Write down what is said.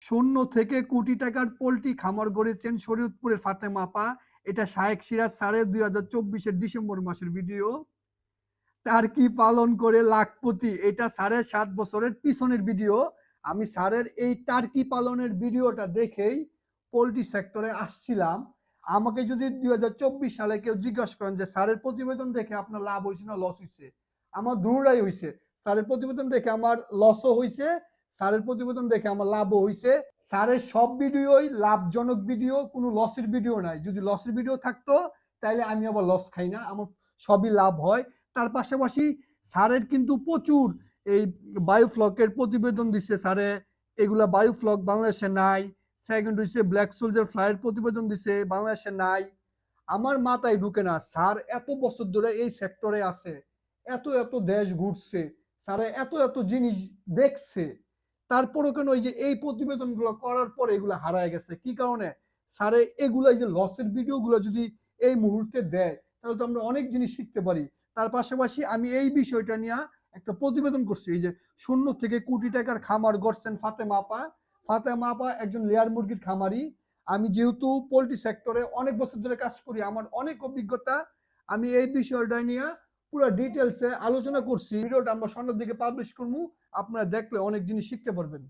শূন্য থেকে কোটি টাকার পোল্ট্রি খামার গড়েছেন শরীয়তপুরের ফাতেমা আপা। এটা শায়েখ সিরাজ স্যারের 2024-এর ডিসেম্বর মাসের ভিডিও। টার্কি পালন করে লাখপতি, এটা স্যারের 7 বছরের পিছনের ভিডিও। আমি স্যারের এই টার্কি পালনের ভিডিওটা দেখেই পোল্ট্রি সেক্টরে আসছিলাম। আমাকে যদি 2024 সালে কেউ জিজ্ঞাসা করেন যে স্যারের প্রতিবেদন দেখে আপনার লাভ হয়েছে না লস হয়েছে, আমার দুটোই হয়েছে। স্যারের প্রতিবেদন দেখে আমার লসও হয়েছে, স্যারের প্রতিবেদন দেখে আমার লাভও হয়েছে। স্যারের সব ভিডিওই লাভজনক ভিডিও, কোনো লসের ভিডিও নাই। যদি লসের ভিডিও থাকতো তাহলে আমি আবার লস খাই না, আমার সবই লাভ হয়। তার পাশাপাশি স্যারের কিন্তু প্রচুর এই বায়োফ্লকের প্রতিবেদন দিচ্ছে স্যারে, এগুলা বায়োফ্লক বাংলাদেশে নাই। সেকেন্ড হচ্ছে ব্ল্যাক সোলজার ফ্লাইয়ের প্রতিবেদন দিচ্ছে, বাংলাদেশে নাই। আমার মাথায় ঢুকে না, স্যার এত বছর ধরে এই সেক্টরে আছে, এত এত দেশ ঘুরছে, স্যারে এত এত জিনিস দেখছে, তারপরও কেন এই যে এই প্রতিবেদনগুলো করার পরে এগুলো হারায় গেছে কি কারণে? স্যারে এগুলো এই যে লসের ভিডিওগুলো যদি এই মুহূর্তে দেয় তাহলে তো আমরা অনেক জিনিস শিখতে পারি। তার পাশাপাশি আমি এই বিষয়টা নিয়ে একটা প্রতিবেদন করছি, এই যে শূন্য থেকে কোটি টাকার খামার গড়ছেন ফাতেমা আপা। ফাতেমা আপা একজন লেয়ার মুরগির খামারি। আমি যেহেতু পোল্ট্রি সেক্টরে অনেক বছর ধরে কাজ করি, আমার অনেক অভিজ্ঞতা। আমি এই বিষয়টা নিয়ে পুরো ডিটেলসে আলোচনা করছি। ভিডিওটা আমরা সন্ধ্যার দিকে পাবলিশ করবো, আপনারা দেখলে অনেক জিনিস শিখতে পারবেন।